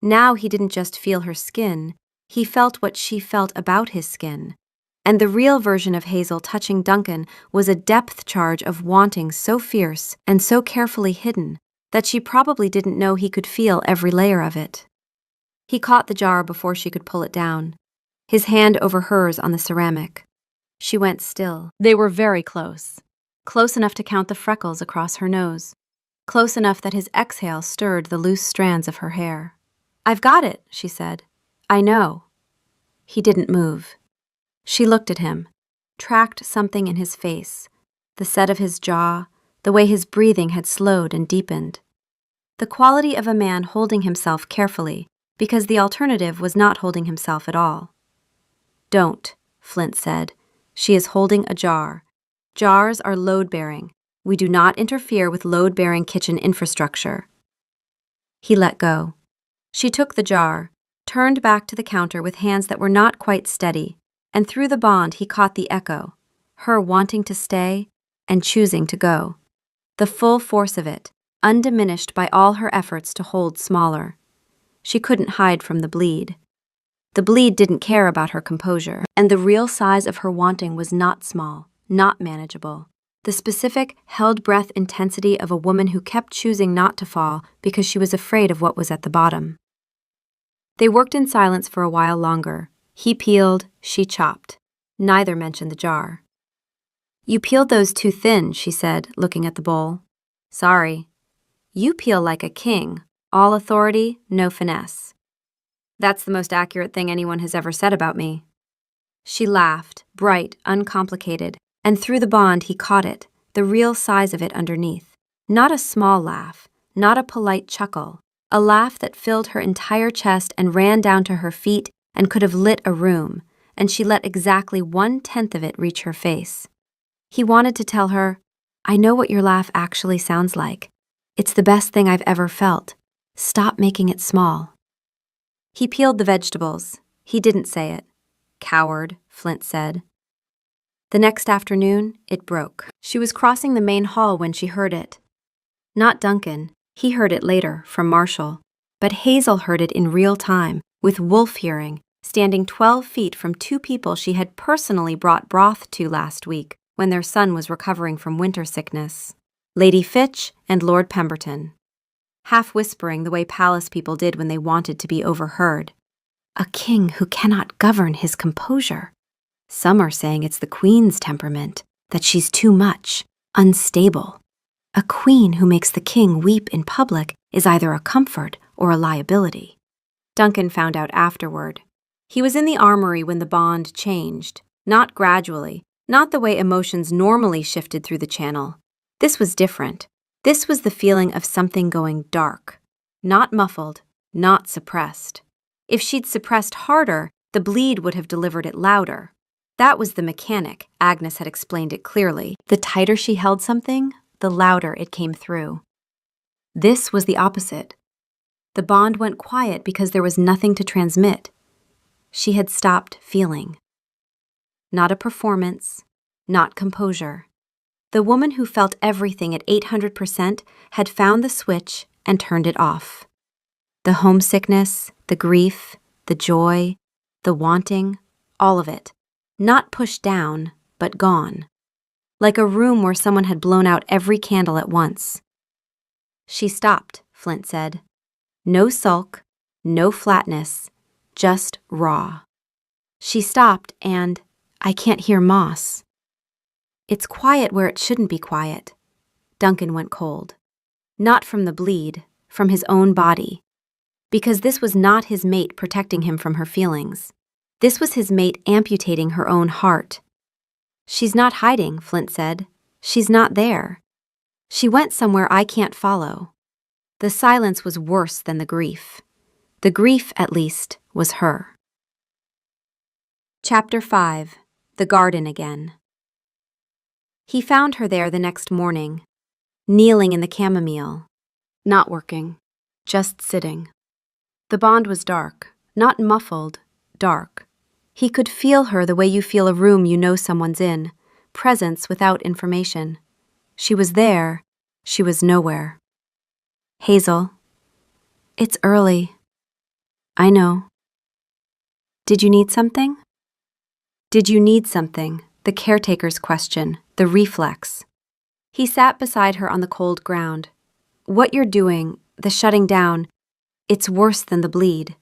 Now he didn't just feel her skin, he felt what she felt about his skin. And the real version of Hazel touching Duncan was a depth charge of wanting so fierce and so carefully hidden that she probably didn't know he could feel every layer of it. He caught the jar before she could pull it down, his hand over hers on the ceramic. She went still. They were very close. Close enough to count the freckles across her nose. Close enough that his exhale stirred the loose strands of her hair. "I've got it," she said. "I know." He didn't move. She looked at him, tracked something in his face, the set of his jaw, the way his breathing had slowed and deepened. The quality of a man holding himself carefully, because the alternative was not holding himself at all. "Don't," Flint said. "She is holding a jar. Jars are load-bearing. We do not interfere with load-bearing kitchen infrastructure." He let go. She took the jar, turned back to the counter with hands that were not quite steady, and through the bond he caught the echo, her wanting to stay and choosing to go. The full force of it, undiminished by all her efforts to hold smaller. She couldn't hide from the bleed. The bleed didn't care about her composure, and the real size of her wanting was not small, not manageable. The specific, held-breath intensity of a woman who kept choosing not to fall because she was afraid of what was at the bottom. They worked in silence for a while longer. He peeled, she chopped. Neither mentioned the jar. "You peeled those too thin," she said, looking at the bowl. "Sorry. You peel like a king. All authority, no finesse." "That's the most accurate thing anyone has ever said about me." She laughed, bright, uncomplicated, and through the bond he caught it, the real size of it underneath. Not a small laugh, not a polite chuckle, a laugh that filled her entire chest and ran down to her feet and could have lit a room, and she let exactly 1/10 of it reach her face. He wanted to tell her, "I know what your laugh actually sounds like. It's the best thing I've ever felt. Stop making it small." He peeled the vegetables. He didn't say it. "Coward," Flint said. The next afternoon, it broke. She was crossing the main hall when she heard it. Not Duncan. He heard it later, from Marshall. But Hazel heard it in real time, with Wolf hearing, standing 12 feet from two people she had personally brought broth to last week when their son was recovering from winter sickness. Lady Fitch and Lord Pemberton. Half whispering the way palace people did when they wanted to be overheard. A king who cannot govern his composure. Some are saying it's the queen's temperament, that she's too much, unstable. A queen who makes the king weep in public is either a comfort or a liability. Duncan found out afterward. He was in the armory when the bond changed, not gradually, not the way emotions normally shifted through the channel. This was different. This was the feeling of something going dark, not muffled, not suppressed. If she'd suppressed harder, the bleed would have delivered it louder. That was the mechanic, Agnes had explained it clearly. The tighter she held something, the louder it came through. This was the opposite. The bond went quiet because there was nothing to transmit. She had stopped feeling. Not a performance, not composure. The woman who felt everything at 800% had found the switch and turned it off. The homesickness, the grief, the joy, the wanting, all of it. Not pushed down, but gone. Like a room where someone had blown out every candle at once. She stopped, Flint said. No sulk, no flatness, just raw. She stopped and, "I can't hear Moss." "It's quiet where it shouldn't be quiet." Duncan went cold. Not from the bleed, from his own body. Because this was not his mate protecting him from her feelings. This was his mate amputating her own heart. "She's not hiding," Flint said. "She's not there. She went somewhere I can't follow." The silence was worse than the grief. The grief, at least, was her. Chapter 5. The Garden Again. He found her there the next morning, kneeling in the chamomile. Not working, just sitting. The bond was dark, not muffled, dark. He could feel her the way you feel a room you know someone's in, presence without information. She was there. She was nowhere. Hazel. It's early. I know. Did you need something? Did you need something? The caretaker's question, the reflex. He sat beside her on the cold ground. What you're doing, the shutting down, it's worse than the bleed.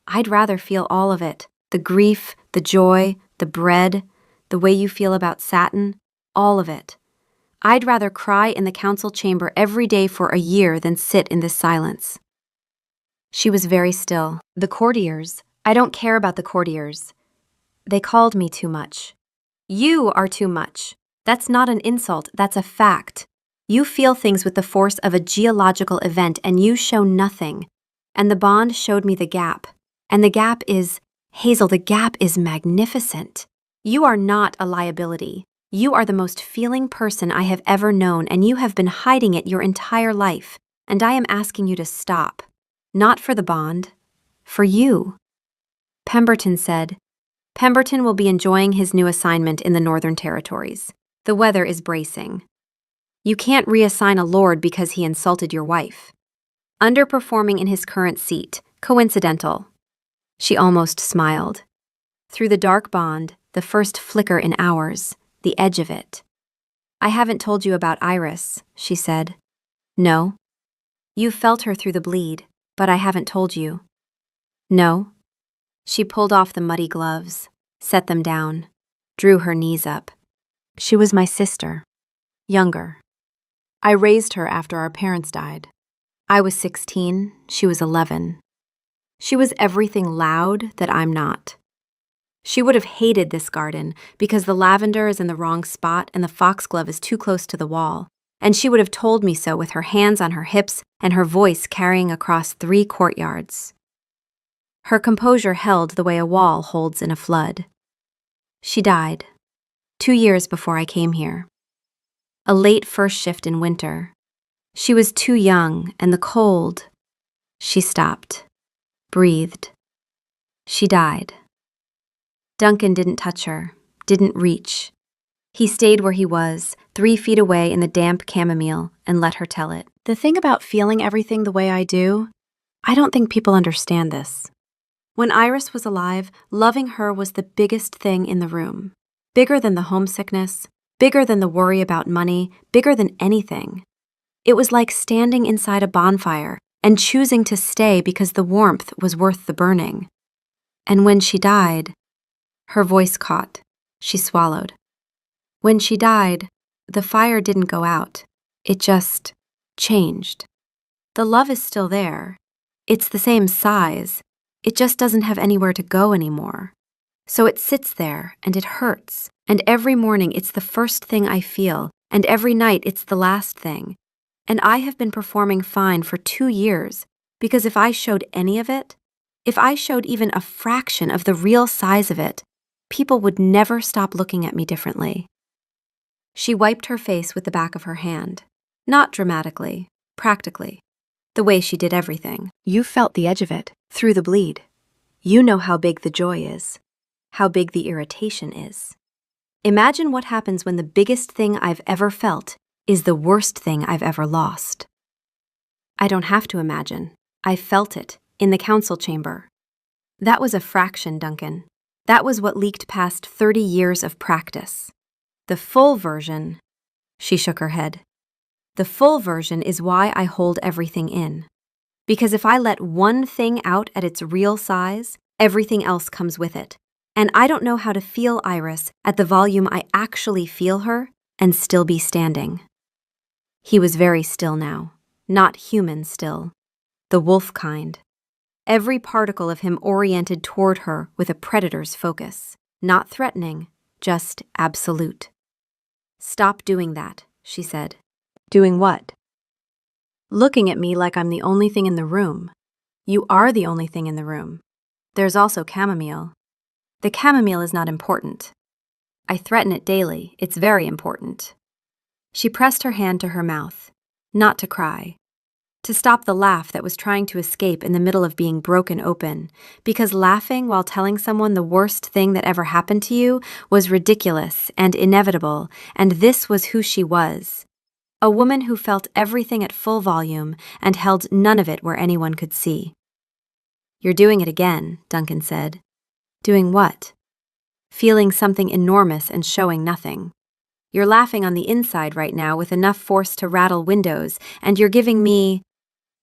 I'd rather feel all of it. The grief, the joy, the bread, the way you feel about satin, all of it. I'd rather cry in the council chamber every day for a year than sit in this silence. She was very still. The courtiers, I don't care about the courtiers. They called me too much. You are too much. That's not an insult, that's a fact. You feel things with the force of a geological event and you show nothing. And the bond showed me the gap. And the gap is, Hazel, the gap is magnificent. You are not a liability. You are the most feeling person I have ever known, and you have been hiding it your entire life. And I am asking you to stop. Not for the bond, for you. Pemberton said, Pemberton will be enjoying his new assignment in the Northern Territories. The weather is bracing. You can't reassign a lord because he insulted your wife. Underperforming in his current seat, coincidental. She almost smiled. Through the dark bond, the first flicker in hours, the edge of it. I haven't told you about Iris, she said. No. You felt her through the bleed, but I haven't told you. No. She pulled off the muddy gloves, set them down, drew her knees up. She was my sister, younger. I raised her after our parents died. I was 16, she was 11. She was everything loud that I'm not. She would have hated this garden because the lavender is in the wrong spot and the foxglove is too close to the wall, and she would have told me so with her hands on her hips and her voice carrying across 3 courtyards. Her composure held the way a wall holds in a flood. She died 2 years before I came here. A late first shift in winter. She was too young, and the cold. She stopped, breathed. She died. Duncan didn't touch her, didn't reach. He stayed where he was, 3 feet away in the damp chamomile, and let her tell it. The thing about feeling everything the way I do, I don't think people understand this. When Iris was alive, loving her was the biggest thing in the room. Bigger than the homesickness, bigger than the worry about money, bigger than anything. It was like standing inside a bonfire and choosing to stay because the warmth was worth the burning. And when she died, her voice caught. She swallowed. When she died, the fire didn't go out. It just changed. The love is still there. It's the same size. It just doesn't have anywhere to go anymore. So it sits there, and it hurts. And every morning it's the first thing I feel, and every night it's the last thing. And I have been performing fine for 2 years, because if I showed any of it, if I showed even a fraction of the real size of it, people would never stop looking at me differently. She wiped her face with the back of her hand. Not dramatically, practically. The way she did everything. You felt the edge of it, through the bleed. You know how big the joy is, how big the irritation is. Imagine what happens when the biggest thing I've ever felt is the worst thing I've ever lost. I don't have to imagine. I felt it, in the council chamber. That was a fraction, Duncan. That was what leaked past 30 years of practice. The full version, she shook her head. The full version is why I hold everything in. Because if I let one thing out at its real size, everything else comes with it. And I don't know how to feel Iris at the volume I actually feel her and still be standing. He was very still now, not human still. The wolf kind. Every particle of him oriented toward her with a predator's focus. Not threatening, just absolute. Stop doing that, she said. Doing what? Looking at me like I'm the only thing in the room. You are the only thing in the room. There's also chamomile. The chamomile is not important. I threaten it daily. It's very important. She pressed her hand to her mouth, not to cry, to stop the laugh that was trying to escape in the middle of being broken open, because laughing while telling someone the worst thing that ever happened to you was ridiculous and inevitable, and this was who she was. A woman who felt everything at full volume and held none of it where anyone could see. "You're doing it again," Duncan said. "Doing what?" "Feeling something enormous and showing nothing. You're laughing on the inside right now with enough force to rattle windows, and you're giving me—"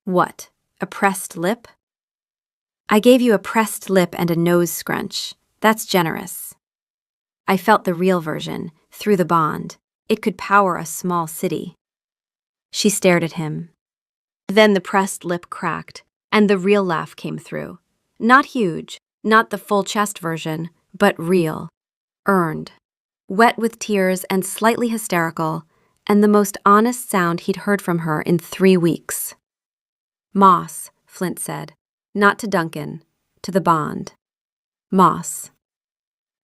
"What? A pressed lip?" "I gave you a pressed lip and a nose scrunch. That's generous." "I felt the real version, through the bond. It could power a small city." She stared at him. Then the pressed lip cracked, and the real laugh came through. Not huge, not the full chest version, but real, earned, wet with tears and slightly hysterical, and the most honest sound he'd heard from her in 3 weeks. "Moss," Flint said, not to Duncan, to the bond. "Moss.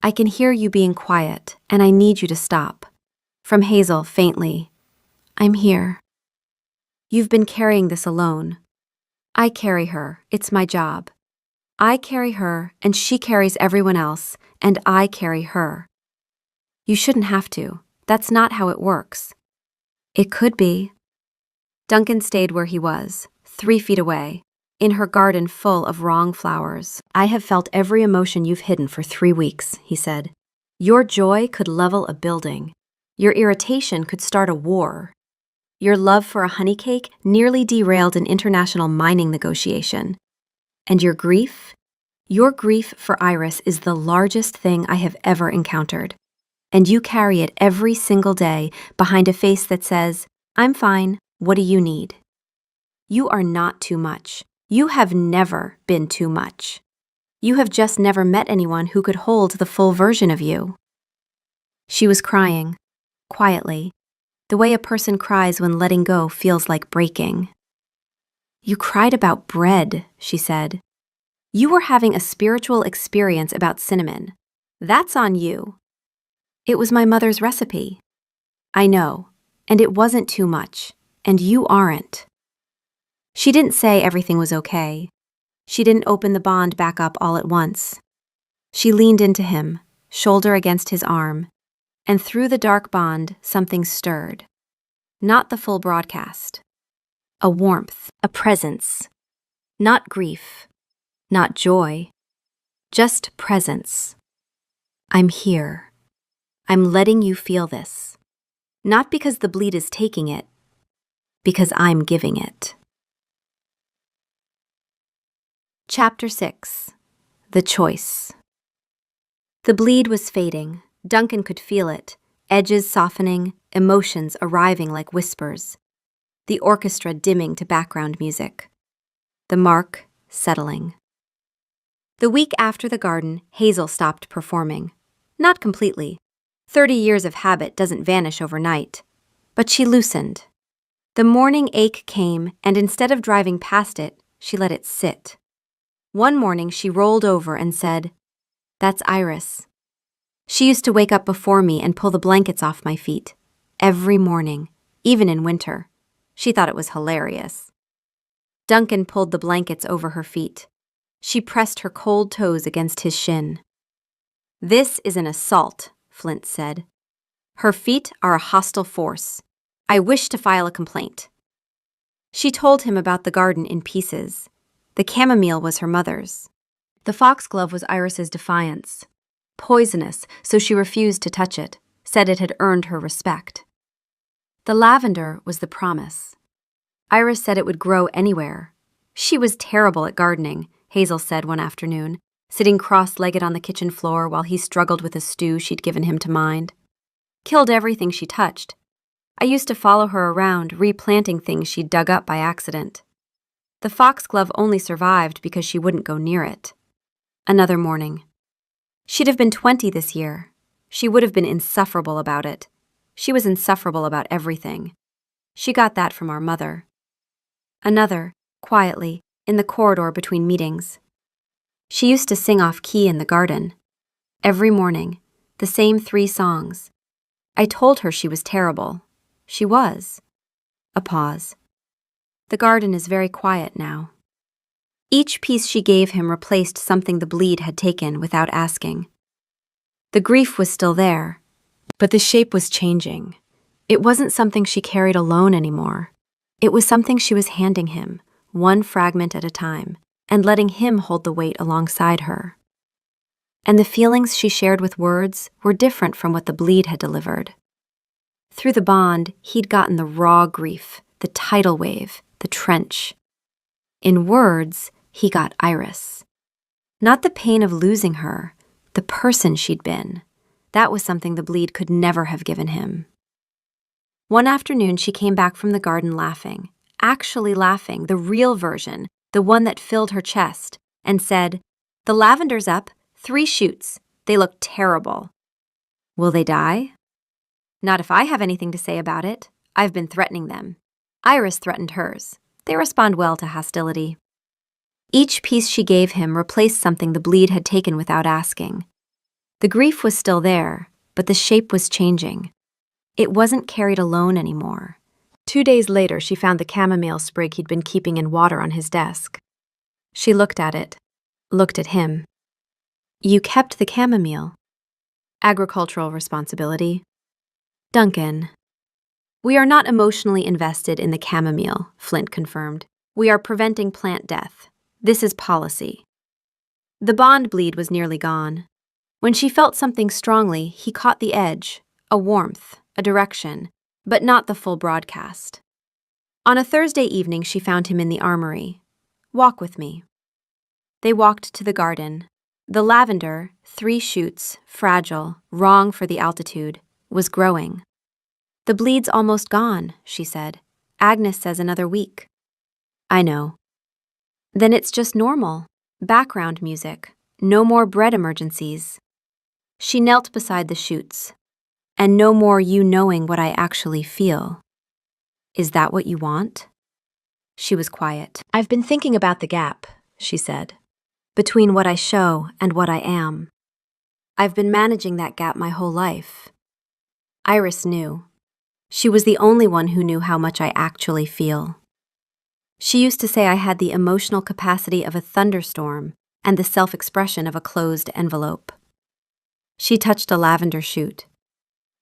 I can hear you being quiet, and I need you to stop." From Hazel, faintly, "I'm here." "You've been carrying this alone." "I carry her, it's my job. I carry her, and she carries everyone else, and I carry her." "You shouldn't have to. That's not how it works." "It could be." Duncan stayed where he was, 3 feet away, in her garden full of wrong flowers. "I have felt every emotion you've hidden for 3 weeks," he said. "Your joy could level a building. Your irritation could start a war. Your love for a honey cake nearly derailed an international mining negotiation. And your grief? Your grief for Iris is the largest thing I have ever encountered. And you carry it every single day behind a face that says, 'I'm fine, what do you need?' You are not too much. You have never been too much. You have just never met anyone who could hold the full version of you." She was crying, quietly, the way a person cries when letting go feels like breaking. "You cried about bread," she said. "You were having a spiritual experience about cinnamon. That's on you." "It was my mother's recipe." "I know, and it wasn't too much, and you aren't." She didn't say everything was okay. She didn't open the bond back up all at once. She leaned into him, shoulder against his arm, and through the dark bond, something stirred. Not the full broadcast. A warmth, a presence. Not grief, not joy, just presence. "I'm here. I'm letting you feel this. Not because the bleed is taking it, because I'm giving it." Chapter 6. The Choice. The bleed was fading. Duncan could feel it, edges softening, emotions arriving like whispers. The orchestra dimming to background music. The mark settling. The week after the garden, Hazel stopped performing. Not completely. 30 years of habit doesn't vanish overnight. But she loosened. The morning ache came, and instead of driving past it, she let it sit. One morning she rolled over and said, "That's Iris." She used to wake up before me and pull the blankets off my feet. Every morning, even in winter. She thought it was hilarious. Duncan pulled the blankets over her feet. She pressed her cold toes against his shin. "This is an assault," Flint said. "Her feet are a hostile force. I wish to file a complaint." She told him about the garden in pieces. The chamomile was her mother's. The foxglove was Iris's defiance. Poisonous, so she refused to touch it, said it had earned her respect. The lavender was the promise. Iris said it would grow anywhere. She was terrible at gardening, Hazel said one afternoon, sitting cross-legged on the kitchen floor while he struggled with a stew she'd given him to mind. Killed everything she touched. I used to follow her around, replanting things she'd dug up by accident. The foxglove only survived because she wouldn't go near it. Another morning. She'd have been 20 this year. She would have been insufferable about it. She was insufferable about everything. She got that from our mother. Another, quietly, in the corridor between meetings. She used to sing off-key in the garden. Every morning, the same 3 songs. I told her she was terrible. She was. A pause. The garden is very quiet now. Each piece she gave him replaced something the bleed had taken without asking. The grief was still there, but the shape was changing. It wasn't something she carried alone anymore. It was something she was handing him, one fragment at a time, and letting him hold the weight alongside her. And the feelings she shared with words were different from what the bleed had delivered. Through the bond, he'd gotten the raw grief, the tidal wave, the trench. In words, he got Iris. Not the pain of losing her, the person she'd been. That was something the bleed could never have given him. One afternoon, she came back from the garden laughing, actually laughing, the real version, the one that filled her chest, and said, "The lavender's up, 3 shoots. They look terrible." "Will they die?" "Not if I have anything to say about it. I've been threatening them." Iris threatened hers. They respond well to hostility. Each piece she gave him replaced something the bleed had taken without asking. The grief was still there, but the shape was changing. It wasn't carried alone anymore. 2 days later, she found the chamomile sprig he'd been keeping in water on his desk. She looked at it, looked at him. "You kept the chamomile." "Agricultural responsibility." "Duncan." "We are not emotionally invested in the chamomile," Flint confirmed. "We are preventing plant death. This is policy." The bond bleed was nearly gone. When she felt something strongly, he caught the edge, a warmth, a direction, but not the full broadcast. On a Thursday evening, she found him in the armory. "Walk with me." They walked to the garden. The lavender, 3 shoots, fragile, wrong for the altitude, was growing. "The bleed's almost gone," she said. "Agnes says another week." "I know." "Then it's just normal. Background music. No more bread emergencies." She knelt beside the shoots. "And no more you knowing what I actually feel. Is that what you want?" She was quiet. "I've been thinking about the gap," she said, "between what I show and what I am. I've been managing that gap my whole life." Iris knew. She was the only one who knew how much I actually feel. She used to say I had the emotional capacity of a thunderstorm and the self-expression of a closed envelope. She touched a lavender shoot.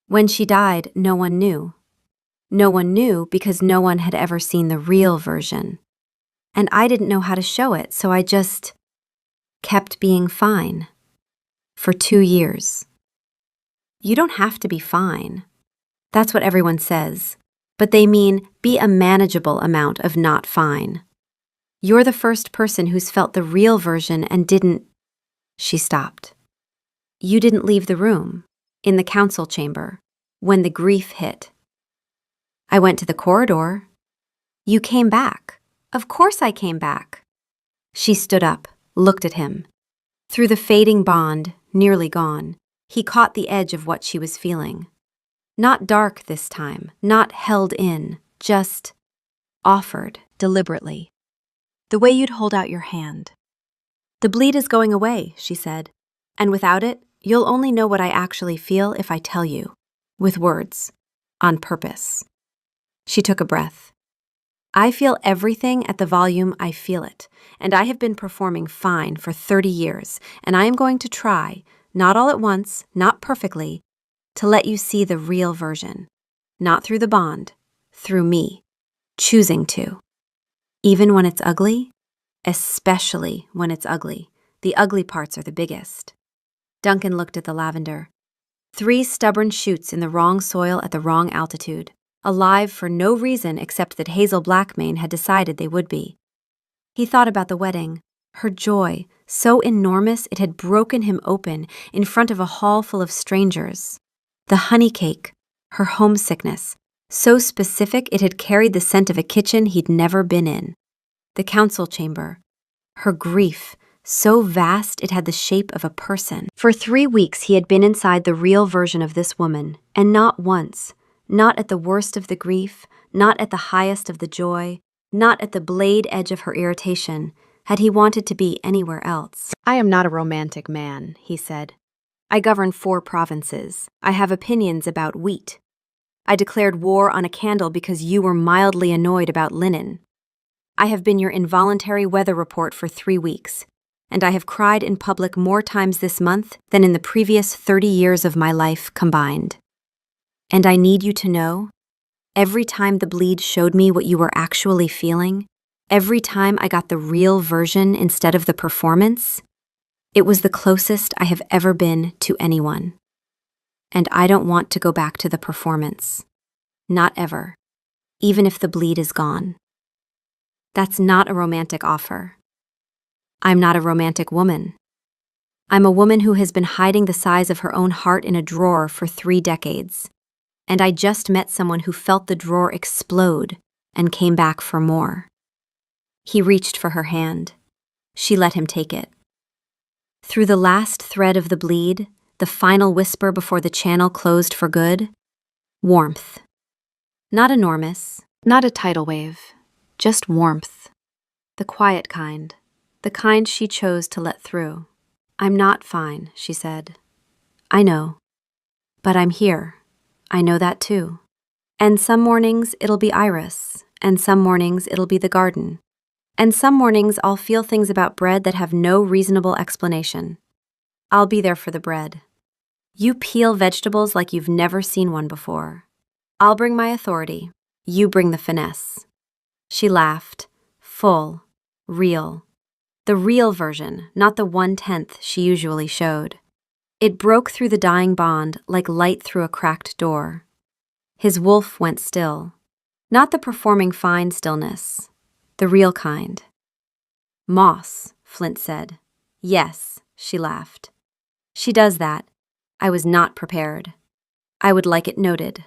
When she died, no one knew. No one knew because no one had ever seen the real version. And I didn't know how to show it, so I just kept being fine. For 2 years. You don't have to be fine. That's what everyone says. But they mean be a manageable amount of not fine. You're the first person who's felt the real version and didn't... She stopped. You didn't leave the room, in the council chamber, when the grief hit. I went to the corridor. You came back. Of course I came back. She stood up, looked at him. Through the fading bond, nearly gone, he caught the edge of what she was feeling. Not dark this time, not held in, just offered deliberately. The way you'd hold out your hand. "The bleed is going away," she said. "And without it, you'll only know what I actually feel if I tell you. With words. On purpose." She took a breath. "I feel everything at the volume I feel it, and I have been performing fine for 30 years, and I am going to try, not all at once, not perfectly, to let you see the real version. Not through the bond, through me, choosing to. Even when it's ugly, especially when it's ugly. The ugly parts are the biggest." Duncan looked at the lavender. 3 stubborn shoots in the wrong soil at the wrong altitude, alive for no reason except that Hazel Blackmane had decided they would be. He thought about the wedding, her joy, so enormous it had broken him open in front of a hall full of strangers. The honey cake, her homesickness, so specific it had carried the scent of a kitchen he'd never been in. The council chamber, her grief, so vast it had the shape of a person. For 3 weeks he had been inside the real version of this woman, and not once, not at the worst of the grief, not at the highest of the joy, not at the blade edge of her irritation, had he wanted to be anywhere else. "I am not a romantic man," he said. "I govern 4 provinces. I have opinions about wheat. I declared war on a candle because you were mildly annoyed about linen. I have been your involuntary weather report for 3 weeks, and I have cried in public more times this month than in the previous 30 years of my life combined. And I need you to know Every time the bleed showed me what you were actually feeling, every time I got the real version instead of the performance, it was the closest I have ever been to anyone. And I don't want to go back to the performance. Not ever. Even if the bleed is gone. That's not a romantic offer. I'm not a romantic woman. I'm a woman who has been hiding the size of her own heart in a drawer for 3 decades. And I just met someone who felt the drawer explode and came back for more. He reached for her hand. She let him take it. Through the last thread of the bleed, the final whisper before the channel closed for good, warmth. Not enormous, not a tidal wave, just warmth. The quiet kind, the kind she chose to let through. I'm not fine, she said. I know. But I'm here. I know that too. And some mornings it'll be Iris, and some mornings it'll be the garden. And some mornings I'll feel things about bread that have no reasonable explanation. I'll be there for the bread. You peel vegetables like you've never seen one before. I'll bring my authority. You bring the finesse. She laughed, full, real. The real version, not the 1/10 she usually showed. It broke through the dying bond like light through a cracked door. His wolf went still. Not the performing fine stillness, the real kind. Moss, Flint said. Yes, she laughed. She does that. I was not prepared. I would like it noted.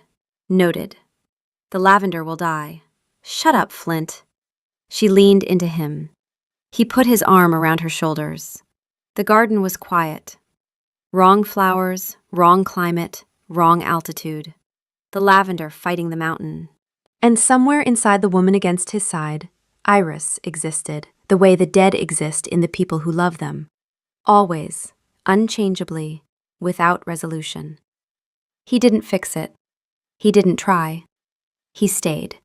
Noted. The lavender will die. Shut up, Flint. She leaned into him. He put his arm around her shoulders. The garden was quiet. Wrong flowers, wrong climate, wrong altitude. The lavender fighting the mountain. And somewhere inside the woman against his side, Iris existed, the way the dead exist in the people who love them. Always, unchangeably, without resolution. He didn't fix it. He didn't try. He stayed.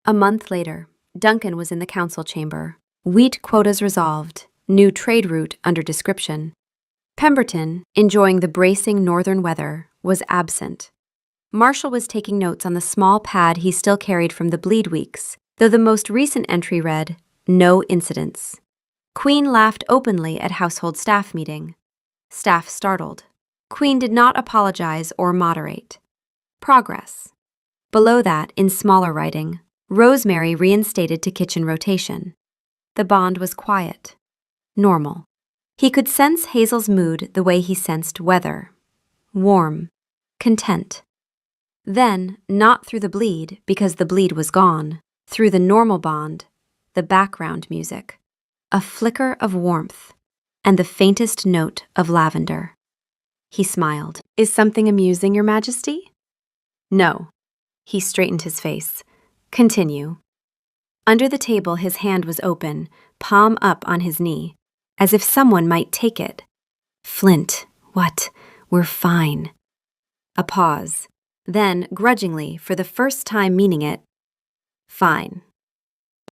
A month later, Duncan was in the council chamber. Wheat quotas resolved, new trade route under description. Pemberton, enjoying the bracing northern weather, was absent. Marshall was taking notes on the small pad he still carried from the bleed weeks, though the most recent entry read, "No incidents." Queen laughed openly at household staff meeting. Staff startled. Queen did not apologize or moderate. Progress. Below that, in smaller writing, Rosemary reinstated to kitchen rotation. The bond was quiet. Normal. He could sense Hazel's mood the way he sensed weather. Warm. Content. Then, not through the bleed, because the bleed was gone, through the normal bond, the background music. A flicker of warmth, and the faintest note of lavender. He smiled. Is something amusing, Your Majesty? No. He straightened his face. Continue. Under the table, his hand was open, palm up on his knee, as if someone might take it. Flint, what? We're fine. A pause. Then, grudgingly, for the first time meaning it, fine.